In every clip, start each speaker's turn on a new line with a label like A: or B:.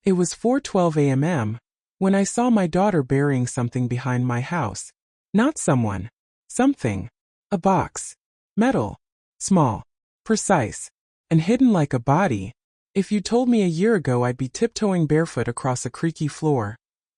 A: It was 4:12 a.m. when I saw my daughter burying something behind my house. Not someone. Something. A box. Metal. Small. Precise. And hidden like a body. If you told me a year ago I'd be tiptoeing barefoot across a creaky floor,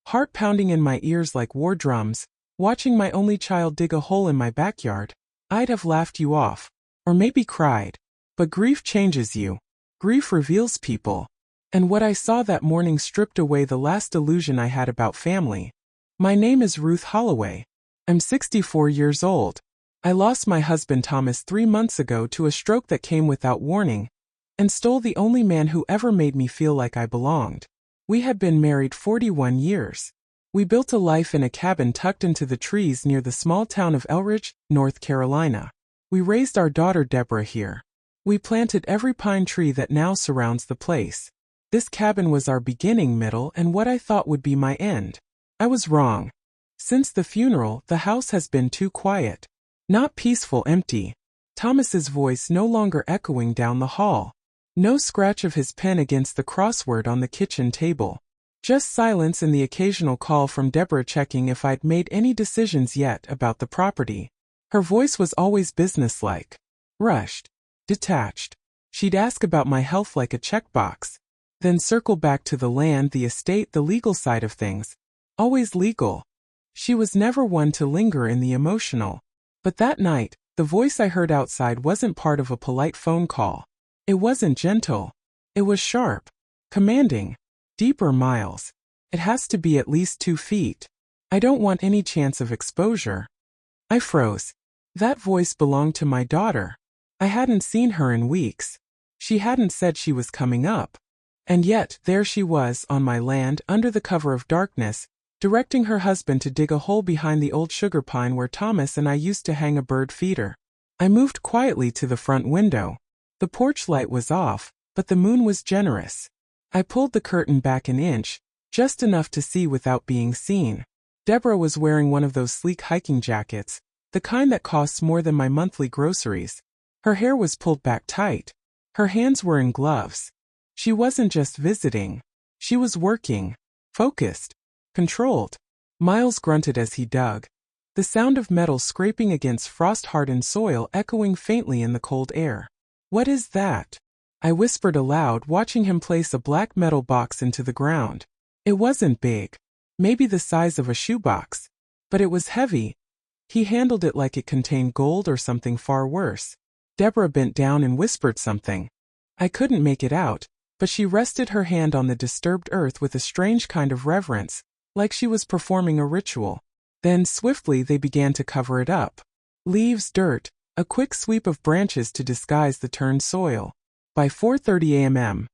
A: heart pounding in my ears like war drums, watching my only child dig a hole in my backyard, I'd have laughed you off. Or maybe cried. But grief changes you. Grief reveals people. And what I saw that morning stripped away the last illusion I had about family. My name is Ruth Holloway. I'm 64 years old. I lost my husband Thomas 3 months ago to a stroke that came without warning, and stole the only man who ever made me feel like I belonged. We had been married 41 years. We built a life in a cabin tucked into the trees near the small town of Elridge, North Carolina. We raised our daughter Deborah here. We planted every pine tree that now surrounds the place. This cabin was our beginning, middle, and what I thought would be my end. I was wrong. Since the funeral, the house has been too quiet. Not peaceful, empty. Thomas's voice no longer echoing down the hall. No scratch of his pen against the crossword on the kitchen table. Just silence and the occasional call from Deborah checking if I'd made any decisions yet about the property. Her voice was always businesslike. Rushed. Detached. She'd ask about my health like a checkbox. Then circle back to the land, the estate, the legal side of things. Always legal. She was never one to linger in the emotional. But that night, the voice I heard outside wasn't part of a polite phone call. It wasn't gentle. It was sharp. Commanding. Deeper, Miles. It has to be at least 2 feet. I don't want any chance of exposure. I froze. That voice belonged to my daughter. I hadn't seen her in weeks. She hadn't said she was coming up. And yet, there she was, on my land, under the cover of darkness, directing her husband to dig a hole behind the old sugar pine where Thomas and I used to hang a bird feeder. I moved quietly to the front window. The porch light was off, but the moon was generous. I pulled the curtain back an inch, just enough to see without being seen. Deborah was wearing one of those sleek hiking jackets, the kind that costs more than my monthly groceries. Her hair was pulled back tight. Her hands were in gloves. She wasn't just visiting. She was working. Focused. Controlled. Miles grunted as he dug. The sound of metal scraping against frost-hardened soil echoing faintly in the cold air. "What is that?" I whispered aloud, watching him place a black metal box into the ground. It wasn't big. Maybe the size of a shoebox. But it was heavy. He handled it like it contained gold or something far worse. Deborah bent down and whispered something. I couldn't make it out, but she rested her hand on the disturbed earth with a strange kind of reverence, like she was performing a ritual. Then swiftly they began to cover it up. Leaves, dirt, a quick sweep of branches to disguise the turned soil. By 4:30 a.m.,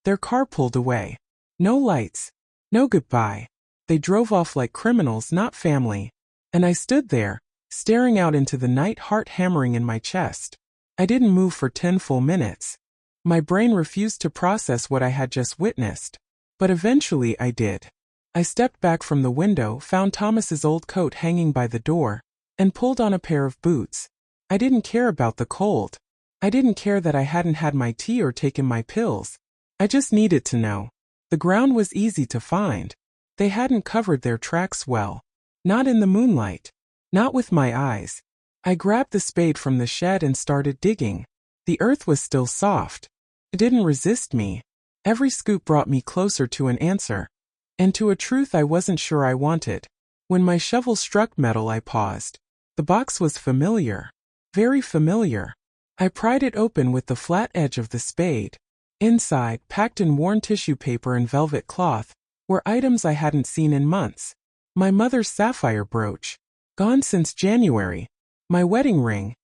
A: their car pulled away. No lights. No goodbye. They drove off like criminals, not family. And I stood there, staring out into the night, heart hammering in my chest. I didn't move for 10 full minutes. My brain refused to process what I had just witnessed. But eventually I did. I stepped back from the window, found Thomas's old coat hanging by the door, and pulled on a pair of boots. I didn't care about the cold. I didn't care that I hadn't had my tea or taken my pills. I just needed to know. The ground was easy to find. They hadn't covered their tracks well. Not in the moonlight. Not with my eyes. I grabbed the spade from the shed and started digging. The earth was still soft. It didn't resist me. Every scoop brought me closer to an answer. And to a truth I wasn't sure I wanted. When my shovel struck metal, I paused. The box was familiar. Very familiar. I pried it open with the flat edge of the spade. Inside, packed in worn tissue paper and velvet cloth, were items I hadn't seen in months. My mother's sapphire brooch. Gone since January. My wedding ring.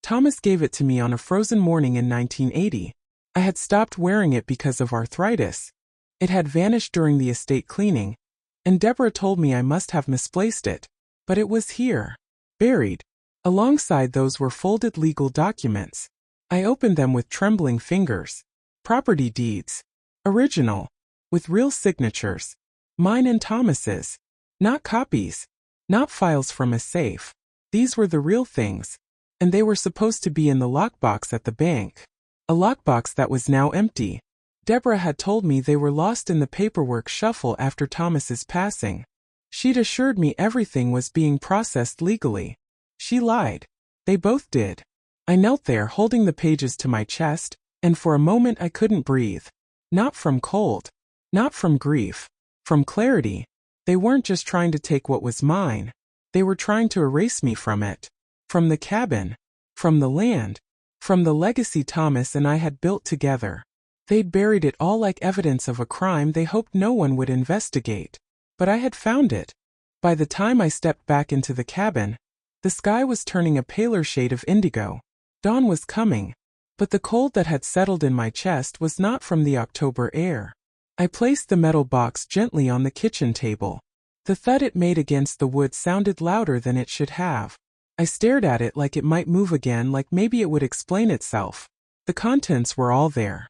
A: Thomas gave it to me on a frozen morning in 1980. I had stopped wearing it because of arthritis. It had vanished during the estate cleaning, and Deborah told me I must have misplaced it. But it was here. Buried. Alongside those were folded legal documents. I opened them with trembling fingers. Property deeds. Original. With real signatures. Mine and Thomas's. Not copies. Not files from a safe. These were the real things. And they were supposed to be in the lockbox at the bank. A lockbox that was now empty. Deborah had told me they were lost in the paperwork shuffle after Thomas's passing. She'd assured me everything was being processed legally. She lied. They both did. I knelt there holding the pages to my chest, and for a moment I couldn't breathe. Not from cold. Not from grief. From clarity. They weren't just trying to take what was mine. They were trying to erase me from it. From the cabin. From the land. From the legacy Thomas and I had built together. They'd buried it all like evidence of a crime they hoped no one would investigate. But I had found it. By the time I stepped back into the cabin, the sky was turning a paler shade of indigo. Dawn was coming. But the cold that had settled in my chest was not from the October air. I placed the metal box gently on the kitchen table. The thud it made against the wood sounded louder than it should have. I stared at it like it might move again, like maybe it would explain itself. The contents were all there.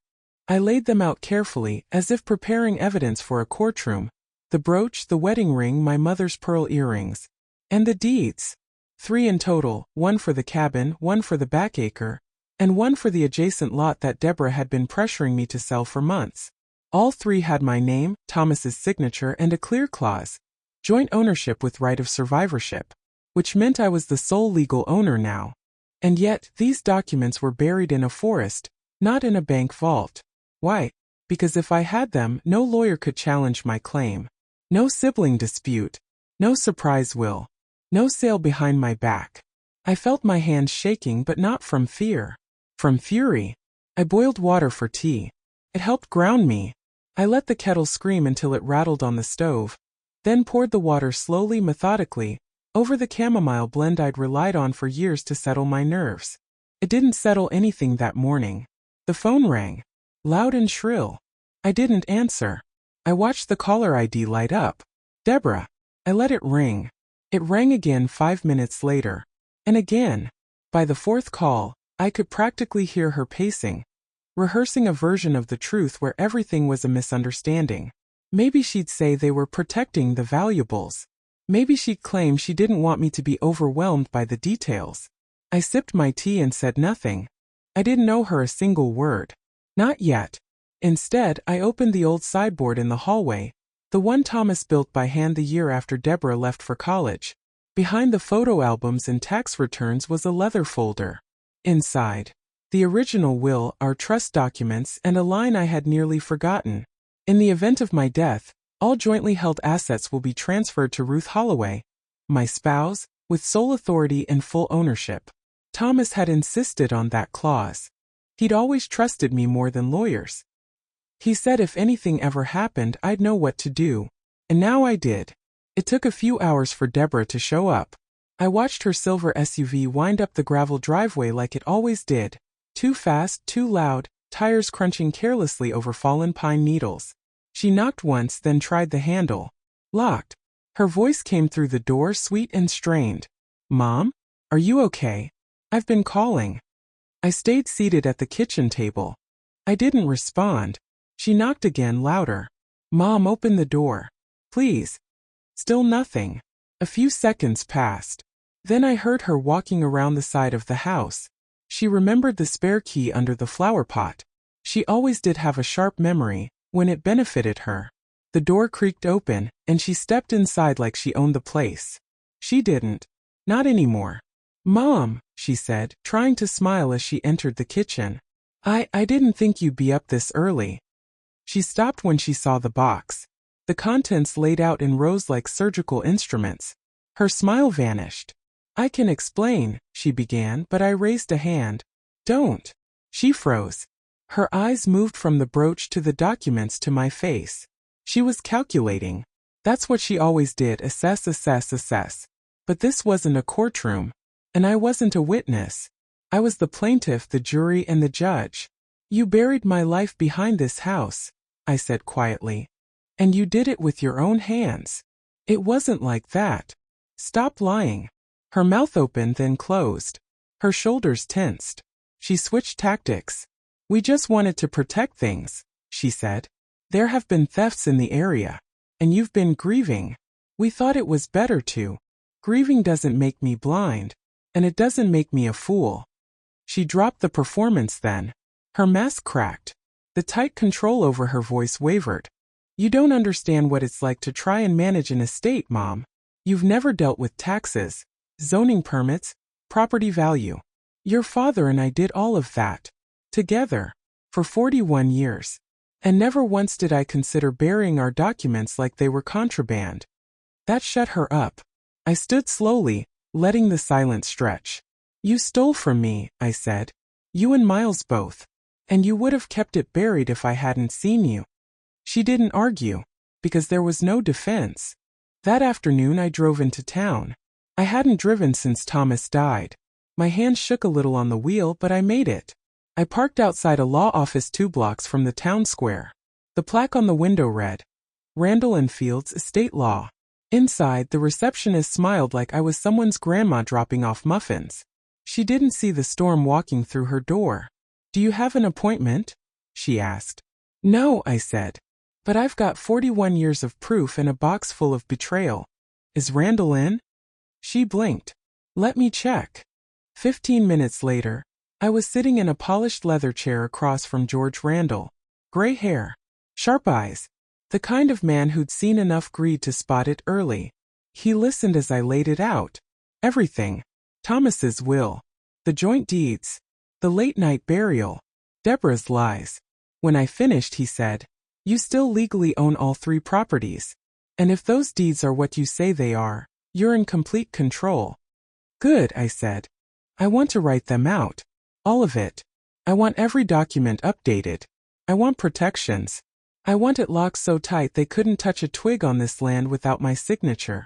A: I laid them out carefully, as if preparing evidence for a courtroom. The brooch, the wedding ring, my mother's pearl earrings. And the deeds. 3 in total, 1 for the cabin, 1 for the back acre, and 1 for the adjacent lot that Deborah had been pressuring me to sell for months. All 3 had my name, Thomas's signature, and a clear clause. Joint ownership with right of survivorship. Which meant I was the sole legal owner now. And yet, these documents were buried in a forest, not in a bank vault. Why? Because if I had them, no lawyer could challenge my claim. No sibling dispute. No surprise will. No sale behind my back. I felt my hands shaking, but not from fear. From fury. I boiled water for tea. It helped ground me. I let the kettle scream until it rattled on the stove, then poured the water slowly, methodically, over the chamomile blend I'd relied on for years to settle my nerves. It didn't settle anything that morning. The phone rang. Loud and shrill. I didn't answer. I watched the caller ID light up. Deborah. I let it ring. It rang again 5 minutes later. And again. By the 4th call, I could practically hear her pacing, rehearsing a version of the truth where everything was a misunderstanding. Maybe she'd say they were protecting the valuables. Maybe she'd claim she didn't want me to be overwhelmed by the details. I sipped my tea and said nothing. I didn't owe her a single word. Not yet. Instead, I opened the old sideboard in the hallway, the one Thomas built by hand the year after Deborah left for college. Behind the photo albums and tax returns was a leather folder. Inside, the original will, our trust documents, and a line I had nearly forgotten. In the event of my death, all jointly held assets will be transferred to Ruth Holloway, my spouse, with sole authority and full ownership. Thomas had insisted on that clause. He'd always trusted me more than lawyers. He said if anything ever happened, I'd know what to do. And now I did. It took a few hours for Deborah to show up. I watched her silver SUV wind up the gravel driveway like it always did. Too fast, too loud, tires crunching carelessly over fallen pine needles. She knocked once, then tried the handle. Locked. Her voice came through the door, sweet and strained. Mom? Are you okay? I've been calling. I stayed seated at the kitchen table. I didn't respond. She knocked again, louder. Mom, open the door. Please. Still nothing. A few seconds passed. Then I heard her walking around the side of the house. She remembered the spare key under the flower pot. She always did have a sharp memory, when it benefited her. The door creaked open, and she stepped inside like she owned the place. She didn't. Not anymore. Mom, she said, trying to smile as she entered the kitchen. I didn't think you'd be up this early. She stopped when she saw the box. The contents laid out in rows like surgical instruments. Her smile vanished. I can explain, she began, but I raised a hand. Don't. She froze. Her eyes moved from the brooch to the documents to my face. She was calculating. That's what she always did, assess, assess, assess. But this wasn't a courtroom. And I wasn't a witness. I was the plaintiff, the jury, and the judge. You buried my life behind this house, I said quietly. And you did it with your own hands. It wasn't like that. Stop lying. Her mouth opened, then closed. Her shoulders tensed. She switched tactics. We just wanted to protect things, she said. There have been thefts in the area. And you've been grieving. We thought it was better to. Grieving doesn't make me blind. And it doesn't make me a fool. She dropped the performance then. Her mask cracked. The tight control over her voice wavered. You don't understand what it's like to try and manage an estate, Mom. You've never dealt with taxes, zoning permits, property value. Your father and I did all of that. Together. For 41 years. And never once did I consider burying our documents like they were contraband. That shut her up. I stood slowly, letting the silence stretch. You stole from me, I said. You and Miles both. And you would have kept it buried if I hadn't seen you. She didn't argue, because there was no defense. That afternoon I drove into town. I hadn't driven since Thomas died. My hand shook a little on the wheel, but I made it. I parked outside a law office 2 blocks from the town square. The plaque on the window read, Randall and Fields Estate Law. Inside, the receptionist smiled like I was someone's grandma dropping off muffins. She didn't see the storm walking through her door. Do you have an appointment? She asked. No, I said. But I've got 41 years of proof and a box full of betrayal. Is Randall in? She blinked. Let me check. 15 minutes later, I was sitting in a polished leather chair across from George Randall. Gray hair. Sharp eyes. The kind of man who'd seen enough greed to spot it early. He listened as I laid it out. Everything. Thomas's will. The joint deeds. The late-night burial. Deborah's lies. When I finished, he said, You still legally own all 3 properties. And if those deeds are what you say they are, you're in complete control. Good, I said. I want to write them out. All of it. I want every document updated. I want protections. I want it locked so tight they couldn't touch a twig on this land without my signature.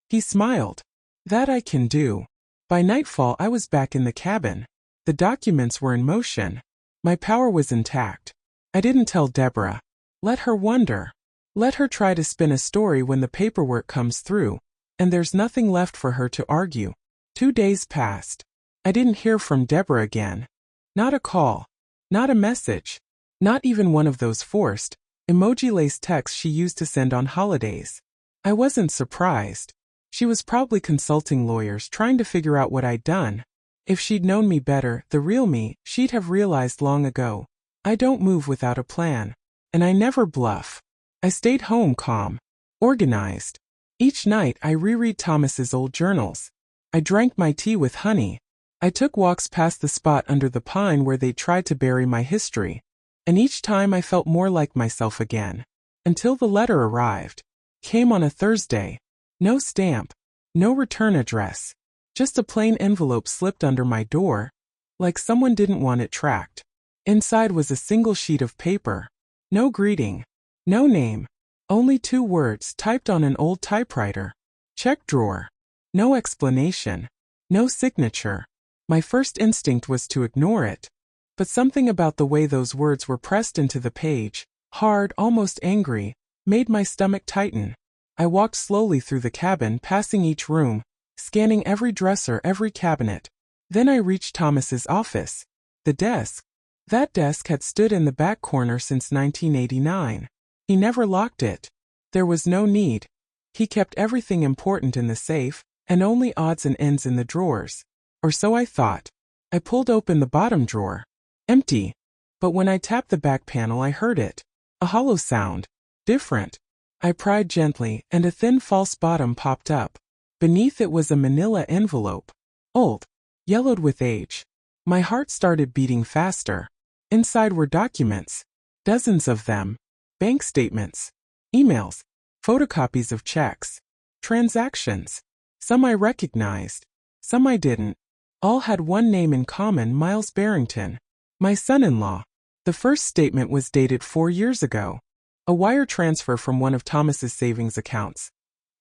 A: He smiled. That I can do. By nightfall I was back in the cabin. The documents were in motion. My power was intact. I didn't tell Deborah. Let her wonder. Let her try to spin a story when the paperwork comes through, and there's nothing left for her to argue. 2 days passed. I didn't hear from Deborah again. Not a call. Not a message. Not even one of those forced, emoji-laced texts she used to send on holidays. I wasn't surprised. She was probably consulting lawyers trying to figure out what I'd done. If she'd known me better, the real me, she'd have realized long ago. I don't move without a plan. And I never bluff. I stayed home calm. Organized. Each night I reread Thomas's old journals. I drank my tea with honey. I took walks past the spot under the pine where they'd tried to bury my history. And each time I felt more like myself again. Until the letter arrived. Came on a Thursday. No stamp. No return address. Just a plain envelope slipped under my door. Like someone didn't want it tracked. Inside was a single sheet of paper. No greeting. No name. Only 2 words typed on an old typewriter. Check drawer. No explanation. No signature. My first instinct was to ignore it. But something about the way those words were pressed into the page, hard, almost angry, made my stomach tighten. I walked slowly through the cabin, passing each room, scanning every dresser, every cabinet. Then I reached Thomas's office. The desk. That desk had stood in the back corner since 1989. He never locked it. There was no need. He kept everything important in the safe, and only odds and ends in the drawers. Or so I thought. I pulled open the bottom drawer. Empty. But when I tapped the back panel I heard it. A hollow sound. Different. I pried gently, and a thin false bottom popped up. Beneath it was a manila envelope. Old. Yellowed with age. My heart started beating faster. Inside were documents. Dozens of them. Bank statements. Emails. Photocopies of checks. Transactions. Some I recognized. Some I didn't. All had one name in common, Miles Barrington. My son-in-law. The first statement was dated 4 years ago. A wire transfer from one of Thomas's savings accounts.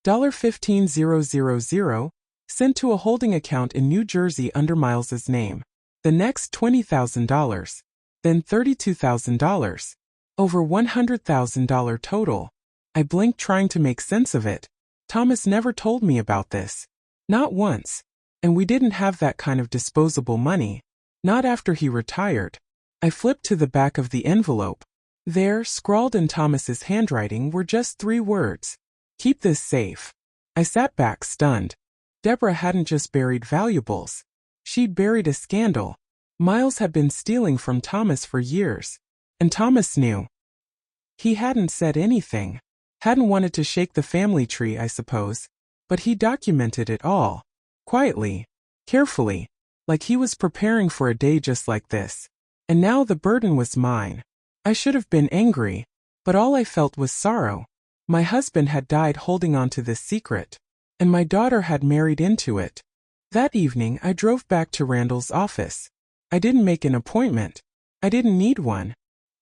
A: $15,000 sent to a holding account in New Jersey under Miles's name. The next $20,000. Then $32,000. Over $100,000 total. I blinked trying to make sense of it. Thomas never told me about this. Not once. And we didn't have that kind of disposable money. Not after he retired. I flipped to the back of the envelope. There, scrawled in Thomas's handwriting, were just 3 words. Keep this safe. I sat back stunned. Deborah hadn't just buried valuables. She'd buried a scandal. Miles had been stealing from Thomas for years. And Thomas knew. He hadn't said anything. Hadn't wanted to shake the family tree, I suppose. But he documented it all. Quietly. Carefully. Like he was preparing for a day just like this. And now the burden was mine. I should have been angry. But all I felt was sorrow. My husband had died holding on to this secret. And my daughter had married into it. That evening I drove back to Randall's office. I didn't make an appointment. I didn't need one.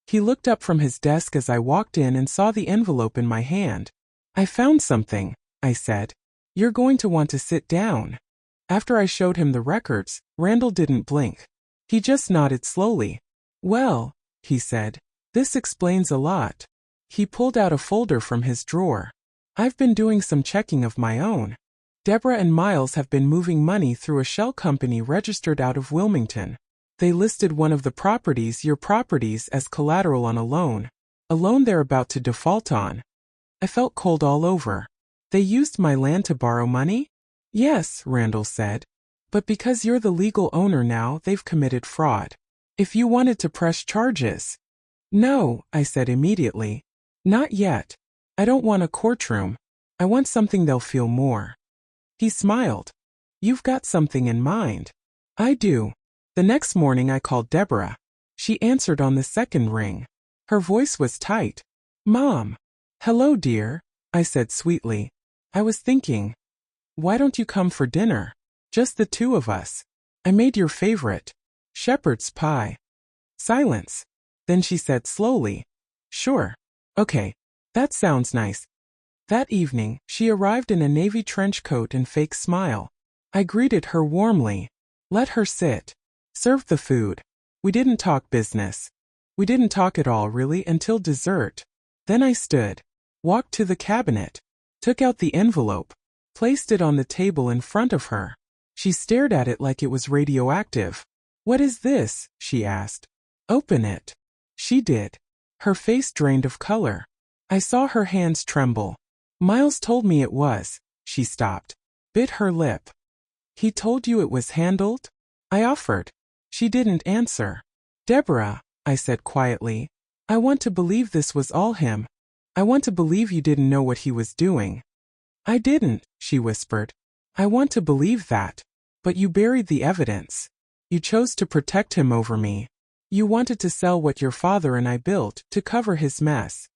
A: He looked up from his desk as I walked in and saw the envelope in my hand. I found something, I said. You're going to want to sit down. After I showed him the records, Randall didn't blink. He just nodded slowly. Well, he said, this explains a lot. He pulled out a folder from his drawer. I've been doing some checking of my own. Deborah and Miles have been moving money through a shell company registered out of Wilmington. They listed one of the properties, your properties, as collateral on a loan they're about to default on. I felt cold all over. They used my land to borrow money? Yes, Randall said. But because you're the legal owner now, they've committed fraud. If you wanted to press charges. No, I said immediately. Not yet. I don't want a courtroom. I want something they'll feel more. He smiled. You've got something in mind. I do. The next morning I called Deborah. She answered on the second ring. Her voice was tight. Mom. Hello, dear, I said sweetly. I was thinking. Why don't you come for dinner? Just the two of us. I made your favorite. Shepherd's pie. Silence. Then she said slowly. Sure. Okay. That sounds nice. That evening, she arrived in a navy trench coat and fake smile. I greeted her warmly. Let her sit. Served the food. We didn't talk business. We didn't talk at all really until dessert. Then I stood. Walked to the cabinet. Took out the envelope. Placed it on the table in front of her. She stared at it like it was radioactive. What is this? She asked. Open it. She did. Her face drained of color. I saw her hands tremble. Miles told me it was. She stopped. Bit her lip. He told you it was handled? I offered. She didn't answer. Deborah, I said quietly. I want to believe this was all him. I want to believe you didn't know what he was doing. I didn't, she whispered. I want to believe that. But you buried the evidence. You chose to protect him over me. You wanted to sell what your father and I built to cover his mess.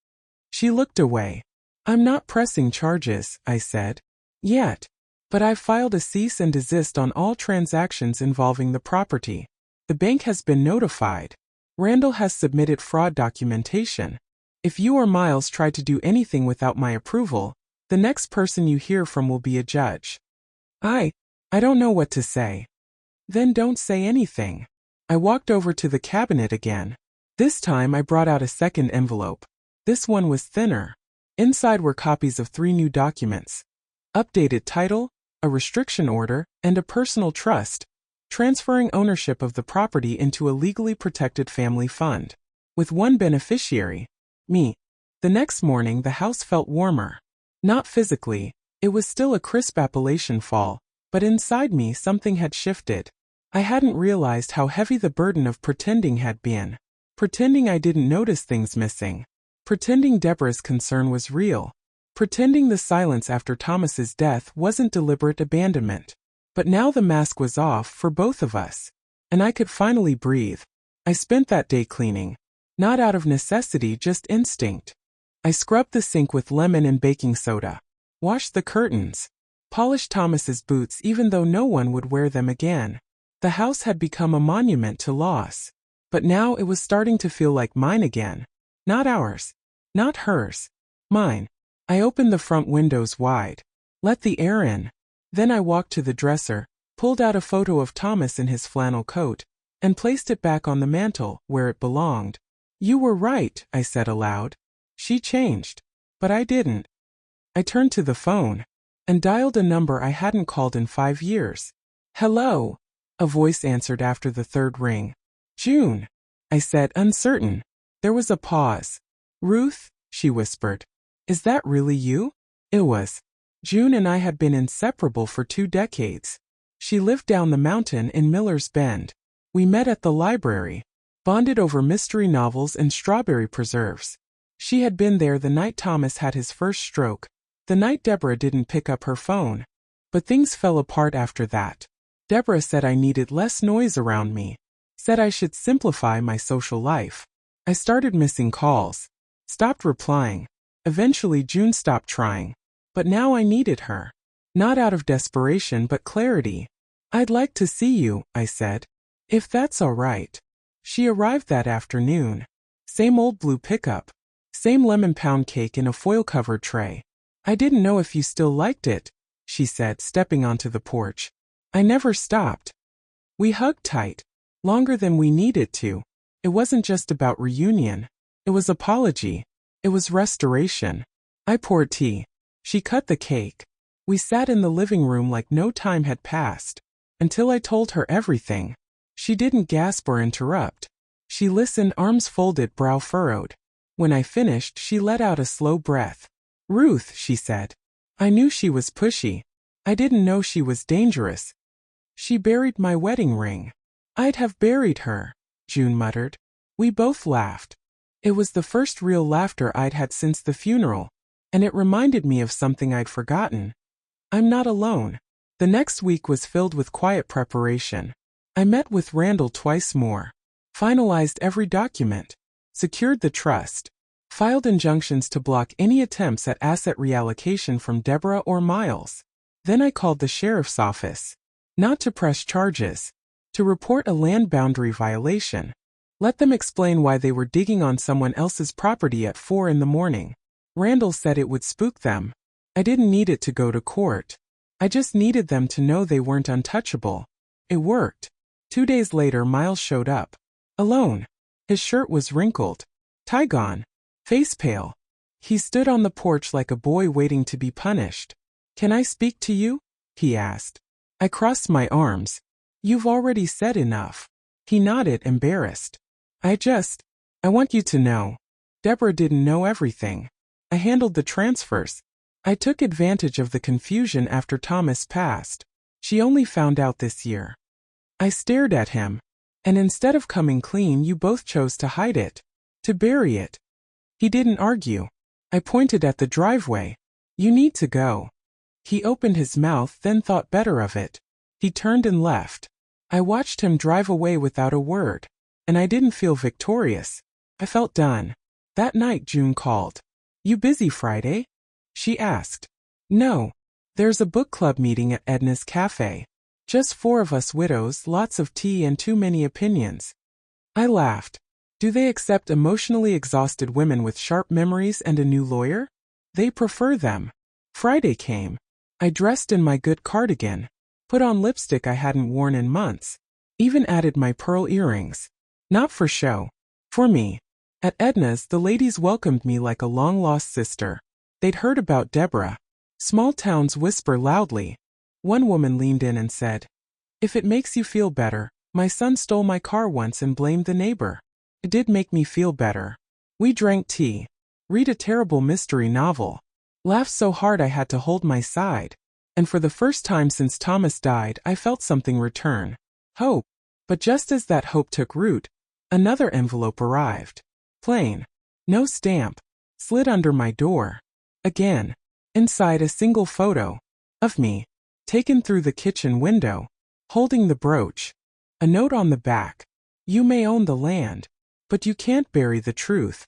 A: She looked away. I'm not pressing charges, I said. Yet. But I've filed a cease and desist on all transactions involving the property. The bank has been notified. Randall has submitted fraud documentation. If you or Miles try to do anything without my approval, the next person you hear from will be a judge. I don't know what to say. Then don't say anything. I walked over to the cabinet again. This time I brought out a second envelope. This one was thinner. Inside were copies of 3 new documents. Updated title, a restriction order, and a personal trust, transferring ownership of the property into a legally protected family fund. With one beneficiary, me. The next morning the house felt warmer. Not physically, it was still a crisp Appalachian fall, but inside me something had shifted. I hadn't realized how heavy the burden of pretending had been. Pretending I didn't notice things missing. Pretending Deborah's concern was real. Pretending the silence after Thomas's death wasn't deliberate abandonment. But now the mask was off for both of us. And I could finally breathe. I spent that day cleaning. Not out of necessity, just instinct. I scrubbed the sink with lemon and baking soda. Washed the curtains. Polished Thomas's boots even though no one would wear them again. The house had become a monument to loss. But now it was starting to feel like mine again. Not ours. Not hers. Mine. I opened the front windows wide. Let the air in. Then I walked to the dresser, pulled out a photo of Thomas in his flannel coat, and placed it back on the mantel, where it belonged. You were right, I said aloud. She changed. But I didn't. I turned to the phone, and dialed a number I hadn't called in 5 years. Hello, a voice answered after the third ring. June, I said, uncertain. There was a pause. Ruth, she whispered. Is that really you? It was. June and I had been inseparable for 2 decades. She lived down the mountain in Miller's Bend. We met at the library. bonded over mystery novels and strawberry preserves. She had been there the night Thomas had his first stroke, the night Deborah didn't pick up her phone. But things fell apart after that. Deborah said I needed less noise around me, said I should simplify my social life. I started missing calls, stopped replying. Eventually June stopped trying. But now I needed her. Not out of desperation but clarity. I'd like to see you, I said. If that's all right. She arrived that afternoon. Same old blue pickup. Same lemon pound cake in a foil-covered tray. I didn't know if you still liked it, she said, stepping onto the porch. I never stopped. We hugged tight. Longer than we needed to. It wasn't just about reunion. It was apology. It was restoration. I poured tea. She cut the cake. We sat in the living room like no time had passed. Until I told her everything. She didn't gasp or interrupt. She listened, arms folded, brow furrowed. When I finished, she let out a slow breath. Ruth, she said. I knew she was pushy. I didn't know she was dangerous. She buried my wedding ring. I'd have buried her, June muttered. We both laughed. It was the first real laughter I'd had since the funeral, and it reminded me of something I'd forgotten. I'm not alone. The next week was filled with quiet preparation. I met with Randall twice more, finalized every document, secured the trust, filed injunctions to block any attempts at asset reallocation from Deborah or Miles. Then I called the sheriff's office, not to press charges, to report a land boundary violation. Let them explain why they were digging on someone else's property at 4 a.m. Randall said it would spook them. I didn't need it to go to court. I just needed them to know they weren't untouchable. It worked. 2 days later, Miles showed up. Alone. His shirt was wrinkled. Tie gone. Face pale. He stood on the porch like a boy waiting to be punished. Can I speak to you? He asked. I crossed my arms. You've already said enough. He nodded, embarrassed. I want you to know. Deborah didn't know everything. I handled the transfers. I took advantage of the confusion after Thomas passed. She only found out this year. I stared at him. And instead of coming clean, you both chose to hide it. To bury it. He didn't argue. I pointed at the driveway. You need to go. He opened his mouth, then thought better of it. He turned and left. I watched him drive away without a word. And I didn't feel victorious. I felt done. That night June called. You busy Friday? She asked. No. There's a book club meeting at Edna's Cafe. Just 4 of us widows, lots of tea and too many opinions. I laughed. Do they accept emotionally exhausted women with sharp memories and a new lawyer? They prefer them. Friday came. I dressed in my good cardigan, put on lipstick I hadn't worn in months, even added my pearl earrings. Not for show. For me. At Edna's, the ladies welcomed me like a long-lost sister. They'd heard about Deborah. Small towns whisper loudly. One woman leaned in and said, If it makes you feel better, my son stole my car once and blamed the neighbor. It did make me feel better. We drank tea. Read a terrible mystery novel. Laughed so hard I had to hold my side. And for the first time since Thomas died, I felt something return. Hope. But just as that hope took root, another envelope arrived. Plain. No stamp. Slid under my door. Again. Inside a single photo. Of me. Taken through the kitchen window. Holding the brooch. A note on the back. You may own the land. But you can't bury the truth.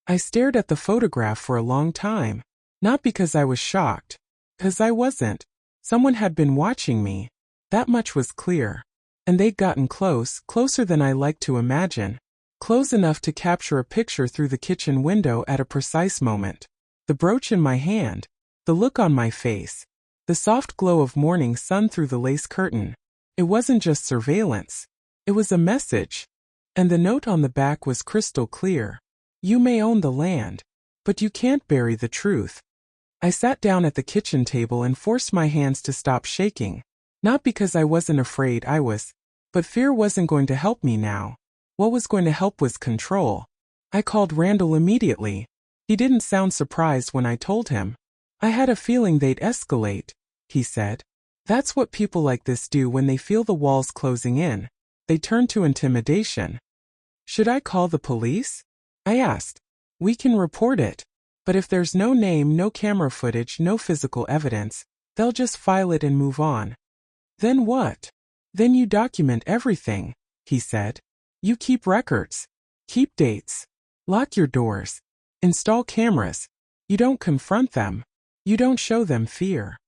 A: I stared at the photograph for a long time. Not because I was shocked. Because I wasn't. Someone had been watching me. That much was clear. And they'd gotten close, closer than I liked to imagine. Close enough to capture a picture through the kitchen window at a precise moment. The brooch in my hand. The look on my face. The soft glow of morning sun through the lace curtain. It wasn't just surveillance. It was a message. And the note on the back was crystal clear. You may own the land. But you can't bury the truth. I sat down at the kitchen table and forced my hands to stop shaking. Not because I wasn't afraid I was, but fear wasn't going to help me now. What was going to help was control. I called Randall immediately. He didn't sound surprised when I told him. I had a feeling they'd escalate, he said. That's what people like this do when they feel the walls closing in. They turn to intimidation. Should I call the police? I asked. We can report it. But if there's no name, no camera footage, no physical evidence, they'll just file it and move on. Then what? Then you document everything, he said. You keep records. Keep dates. Lock your doors. Install cameras. You don't confront them. You don't show them fear.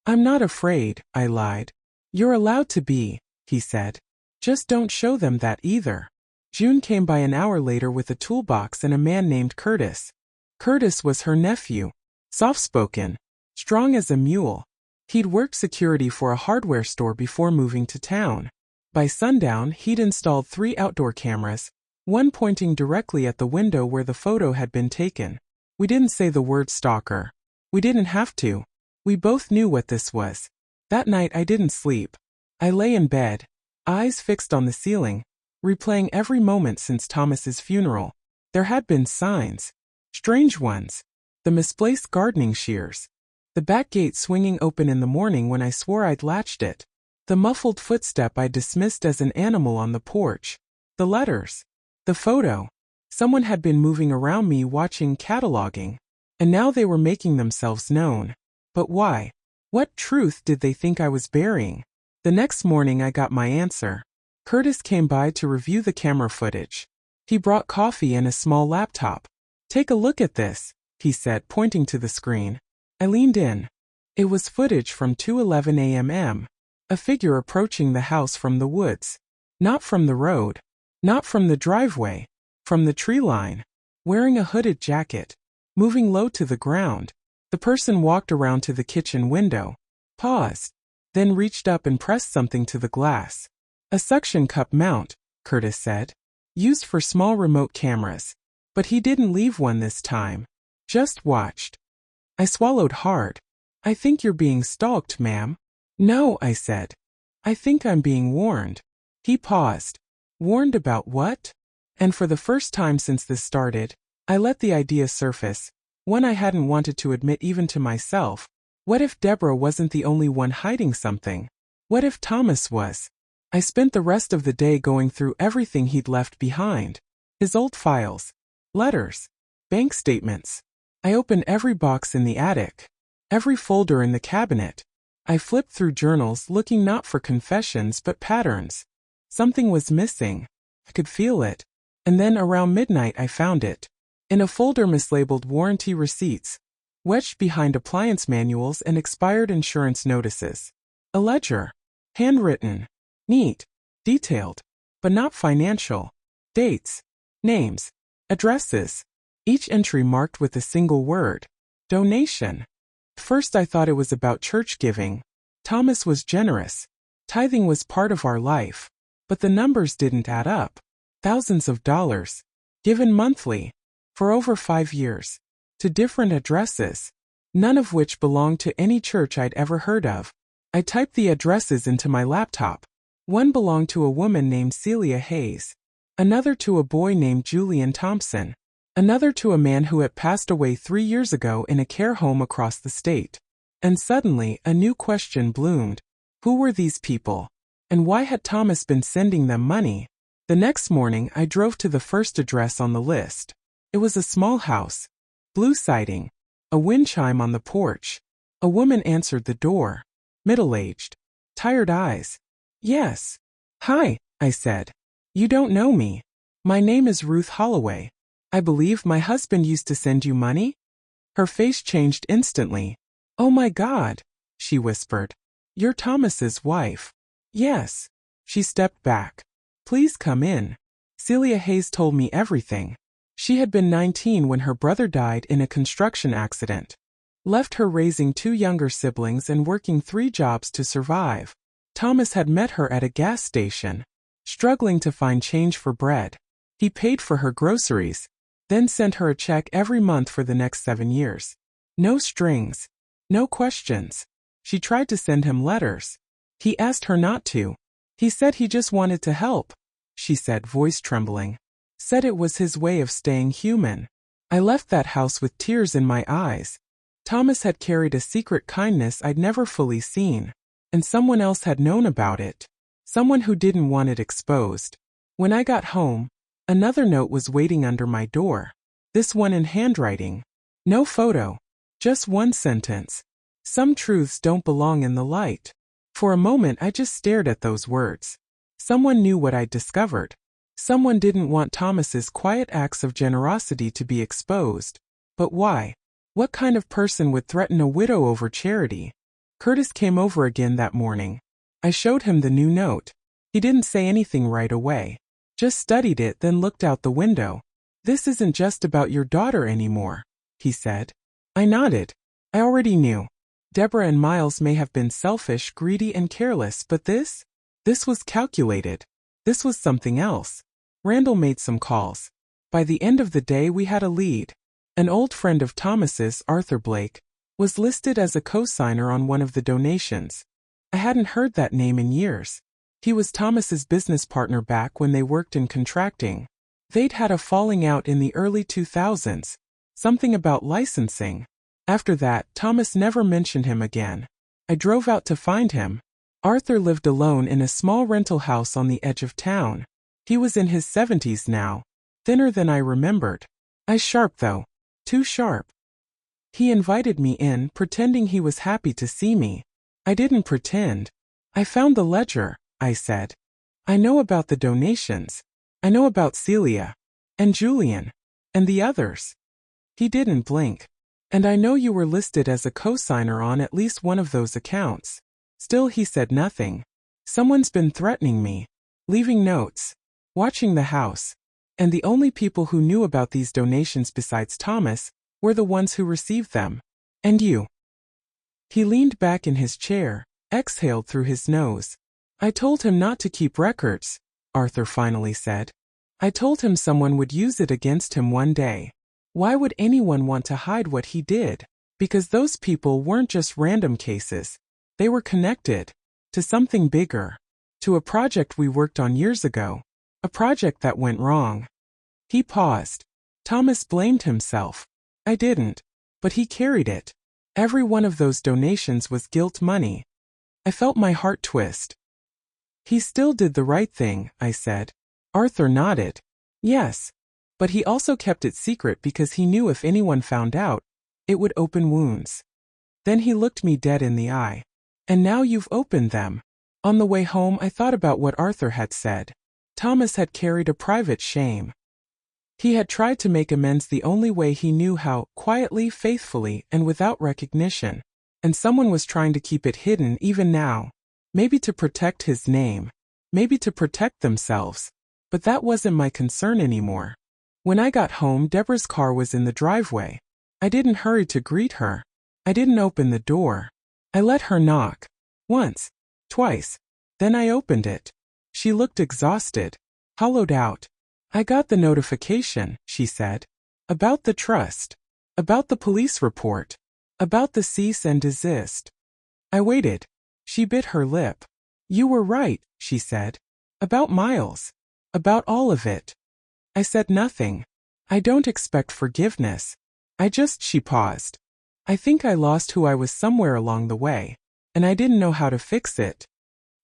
A: I'm not afraid, I lied. You're allowed to be, he said. Just don't show them that either. June came by an hour later with a toolbox and a man named Curtis. Curtis was her nephew. Soft-spoken. Strong as a mule. He'd worked security for a hardware store before moving to town. By sundown, he'd installed 3 outdoor cameras, one pointing directly at the window where the photo had been taken. We didn't say the word stalker. We didn't have to. We both knew what this was. That night I didn't sleep. I lay in bed, eyes fixed on the ceiling, replaying every moment since Thomas's funeral. There had been signs. Strange ones. The misplaced gardening shears. The back gate swinging open in the morning when I swore I'd latched it. The muffled footstep I dismissed as an animal on the porch. The letters. The photo. Someone had been moving around me watching, cataloging. And now they were making themselves known. But why? What truth did they think I was burying? The next morning I got my answer. Curtis came by to review the camera footage. He brought coffee and a small laptop. Take a look at this, he said, pointing to the screen. I leaned in. It was footage from 2:11 a.m. A figure approaching the house from the woods. Not from the road. Not from the driveway. From the tree line. Wearing a hooded jacket. Moving low to the ground. The person walked around to the kitchen window. Paused. Then reached up and pressed something to the glass. A suction cup mount, Curtis said. Used for small remote cameras. But he didn't leave one this time. Just watched. I swallowed hard. I think you're being stalked, ma'am. No, I said. I think I'm being warned. He paused. Warned about what? And for the first time since this started, I let the idea surface, one I hadn't wanted to admit even to myself. What if Deborah wasn't the only one hiding something? What if Thomas was? I spent the rest of the day going through everything he'd left behind. His old files. Letters. Bank statements. I opened every box in the attic. Every folder in the cabinet. I flipped through journals looking not for confessions but patterns. Something was missing. I could feel it. And then around midnight I found it. In a folder mislabeled warranty receipts. Wedged behind appliance manuals and expired insurance notices. A ledger. Handwritten. Neat. Detailed. But not financial. Dates. Names. Addresses. Each entry marked with a single word. Donation. First I thought it was about church giving. Thomas was generous. Tithing was part of our life. But the numbers didn't add up. Thousands of dollars. Given monthly. For over 5 years. To different addresses. None of which belonged to any church I'd ever heard of. I typed the addresses into my laptop. One belonged to a woman named Celia Hayes. Another to a boy named Julian Thompson. Another to a man who had passed away 3 years ago in a care home across the state. And suddenly, a new question bloomed. Who were these people? And why had Thomas been sending them money? The next morning, I drove to the first address on the list. It was a small house. Blue siding. A wind chime on the porch. A woman answered the door. Middle-aged. Tired eyes. Yes. Hi, I said. You don't know me. My name is Ruth Holloway. I believe my husband used to send you money? Her face changed instantly. Oh my God, she whispered. You're Thomas's wife. Yes. She stepped back. Please come in. Celia Hayes told me everything. She had been 19 when her brother died in a construction accident. Left her raising 2 younger siblings and working 3 jobs to survive. Thomas had met her at a gas station, struggling to find change for bread. He paid for her groceries, then sent her a check every month for the next 7 years. No strings. No questions. She tried to send him letters. He asked her not to. He said he just wanted to help, she said, voice trembling. Said it was his way of staying human. I left that house with tears in my eyes. Thomas had carried a secret kindness I'd never fully seen. And someone else had known about it. Someone who didn't want it exposed. When I got home, Another note was waiting under my door. This one in handwriting. No photo. Just one sentence. Some truths don't belong in the light. For a moment I just stared at those words. Someone knew what I'd discovered. Someone didn't want Thomas's quiet acts of generosity to be exposed. But why? What kind of person would threaten a widow over charity? Curtis came over again that morning. I showed him the new note. He didn't say anything right away. Just studied it, then looked out the window. "This isn't just about your daughter anymore," he said. I nodded. I already knew. Deborah and Miles may have been selfish, greedy, and careless, but this was calculated. This was something else. Randall made some calls. By the end of the day we had a lead. An old friend of Thomas's, Arthur Blake, was listed as a co-signer on one of the donations. I hadn't heard that name in years. He was Thomas's business partner back when they worked in contracting. They'd had a falling out in the early 2000s, something about licensing. After that, Thomas never mentioned him again. I drove out to find him. Arthur lived alone in a small rental house on the edge of town. He was in his 70s now, thinner than I remembered. Sharp though. Too sharp. He invited me in, pretending he was happy to see me. I didn't pretend. "I found the ledger," I said. "I know about the donations. I know about Celia. And Julian. And the others." He didn't blink. "And I know you were listed as a co-signer on at least one of those accounts." Still he said nothing. "Someone's been threatening me. Leaving notes. Watching the house. And the only people who knew about these donations besides Thomas were the ones who received them. And you." He leaned back in his chair, exhaled through his nose. "I told him not to keep records," Arthur finally said. "I told him someone would use it against him one day. Why would anyone want to hide what he did? Because those people weren't just random cases. They were connected to something bigger, to a project we worked on years ago, a project that went wrong." He paused. "Thomas blamed himself. I didn't. But he carried it. Every one of those donations was guilt money." I felt my heart twist. "He still did the right thing," I said. Arthur nodded. "Yes. But he also kept it secret because he knew if anyone found out, it would open wounds." Then he looked me dead in the eye. "And now you've opened them." On the way home I thought about what Arthur had said. Thomas had carried a private shame. He had tried to make amends the only way he knew how, quietly, faithfully, and without recognition. And someone was trying to keep it hidden even now. Maybe to protect his name. Maybe to protect themselves. But that wasn't my concern anymore. When I got home, Deborah's car was in the driveway. I didn't hurry to greet her. I didn't open the door. I let her knock. Once. Twice. Then I opened it. She looked exhausted. Hollowed out. "I got the notification," she said. "About the trust. About the police report. About the cease and desist." I waited. She bit her lip. "You were right," she said. "About Miles. About all of it." I said nothing. "I don't expect forgiveness. She paused. "I think I lost who I was somewhere along the way, and I didn't know how to fix it."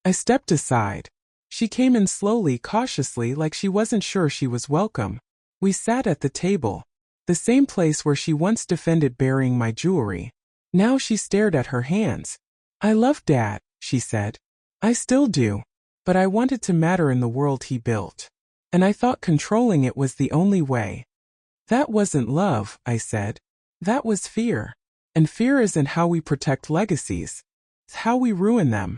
A: I stepped aside. She came in slowly, cautiously, like she wasn't sure she was welcome. We sat at the table, the same place where she once defended burying my jewelry. Now she stared at her hands. "I love Dad," she said. "I still do. But I wanted to matter in the world he built. And I thought controlling it was the only way." "That wasn't love," I said. "That was fear. And fear isn't how we protect legacies. It's how we ruin them."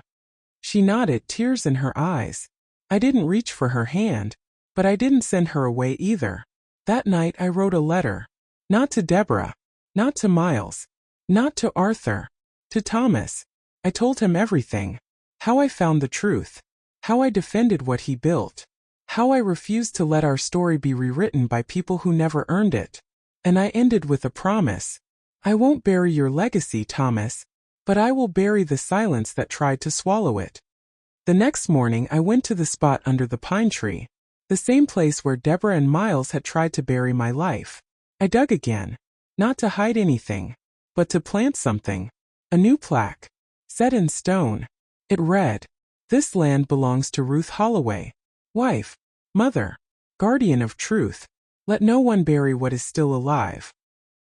A: She nodded, tears in her eyes. I didn't reach for her hand, but I didn't send her away either. That night I wrote a letter. Not to Deborah. Not to Miles. Not to Arthur. To Thomas. I told him everything. How I found the truth. How I defended what he built. How I refused to let our story be rewritten by people who never earned it. And I ended with a promise. "I won't bury your legacy, Thomas, but I will bury the silence that tried to swallow it." The next morning I went to the spot under the pine tree, the same place where Deborah and Miles had tried to bury my life. I dug again, not to hide anything, but to plant something. A new plaque, set in stone. It read, "This land belongs to Ruth Holloway, wife, mother, Guardian of truth, let no one bury what is still alive.